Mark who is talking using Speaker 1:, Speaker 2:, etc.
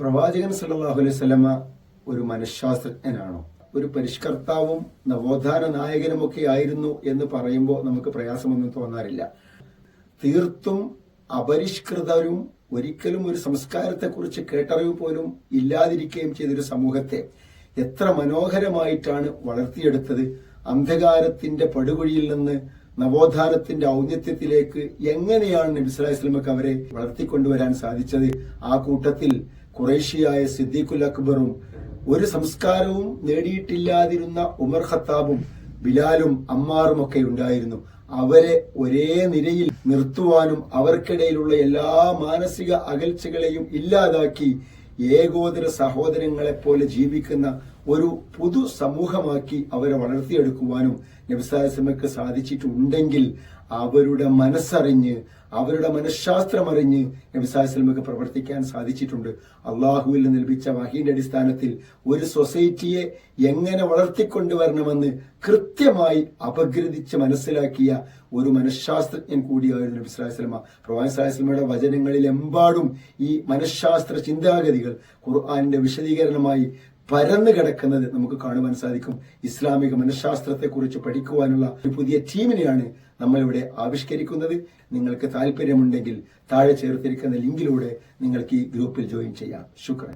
Speaker 1: പ്രവാചകൻ സല്ലല്ലാഹു അലൈഹി വസല്ലമ ഒരു മനഃശാസ്ത്രജ്ഞനാണോ? ഒരു പരിഷ്കർത്താവും നവോത്ഥാന നായകനുമൊക്കെ ആയിരുന്നു എന്ന് പറയുമ്പോൾ നമുക്ക് പ്രയാസമൊന്നും തോന്നാറില്ല. തീർത്തും അപരിഷ്കൃതരും ഒരിക്കലും ഒരു സംസ്കാരത്തെക്കുറിച്ച് കേട്ടറിവ് പോലും ഇല്ലാതിരിക്കുകയും ചെയ്തൊരു സമൂഹത്തെ എത്ര മനോഹരമായിട്ടാണ് വളർത്തിയെടുത്തത്. അന്ധകാരത്തിന്റെ പടുകുഴിയിൽ നിന്ന് നവോത്ഥാനത്തിന്റെ ഔന്നത്യത്തിലേക്ക് എങ്ങനെയാണ് നബി സല്ലല്ലാഹു അലൈഹി വസല്ലമക്ക് അവരെ വളർത്തിക്കൊണ്ടുവരാൻ സാധിച്ചത്? ആ കൂട്ടത്തിൽ ഖുറൈശിയായ സിദ്ദീഖുൽ അക്ബറും ഒരു സംസ്കാരവും നേടിയിട്ടില്ലാതിരുന്ന ഉമർ ഖത്താബും ബിലാലും അമ്മാറും ഒക്കെ ഉണ്ടായിരുന്നു. അവരെ ഒരേ നിരയിൽ നിർത്തുവാനും അവർക്കിടയിലുള്ള എല്ലാ മാനസിക അകൽച്ചകളെയും ഇല്ലാതാക്കി ഏകോദര സഹോദരങ്ങളെ പോലെ ജീവിക്കുന്ന ഒരു പൊതു സമൂഹമാക്കി അവരെ വളർത്തിയെടുക്കുവാനും നബി സല്ലല്ലാഹു അലൈഹി വസല്ലമക്ക് സാധിച്ചിട്ടുണ്ടെങ്കിൽ അവരുടെ മനസ്സറിഞ്ഞ് അവരുടെ മനഃശാസ്ത്രം അറിഞ്ഞ് നബി സല്ലല്ലാഹു അലൈഹി വസല്ലമക്ക് പ്രവർത്തിക്കാൻ സാധിച്ചിട്ടുണ്ട്. അള്ളാഹുവിൽ നിന്ന് ലഭിച്ച വഹീന്റെ അടിസ്ഥാനത്തിൽ ഒരു സൊസൈറ്റിയെ എങ്ങനെ വളർത്തിക്കൊണ്ടുവരണമെന്ന് കൃത്യമായി അപഗ്രഥിച്ച് മനസ്സിലാക്കിയ ഒരു മനഃശാസ്ത്രജ്ഞൻ കൂടിയായിരുന്നു നബി സല്ലല്ലാഹു അലൈഹി വസല്ലമ. പ്രവാചകൻ സല്ലല്ലാഹു അലൈഹി വസല്ലമയുടെ വചനങ്ങളിലെമ്പാടും ഈ മനഃശാസ്ത്ര ചിന്താഗതികൾ ഖുർആനിന്റെ വിശദീകരണമായി പരന്നു കിടക്കുന്നത് നമുക്ക് കാണുവാൻ സാധിക്കും. ഇസ്ലാമിക മനഃശാസ്ത്രത്തെക്കുറിച്ച് പഠിക്കുവാനുള്ള ഒരു പുതിയ ടീമിനെയാണ് നമ്മളിവിടെ ആവിഷ്കരിക്കുന്നത്. നിങ്ങൾക്ക് താല്പര്യമുണ്ടെങ്കിൽ താഴെ ചേർത്തിരിക്കുന്ന ലിങ്കിലൂടെ നിങ്ങൾക്ക് ഈ ഗ്രൂപ്പിൽ ജോയിൻ ചെയ്യാം. ശുക്രൻ.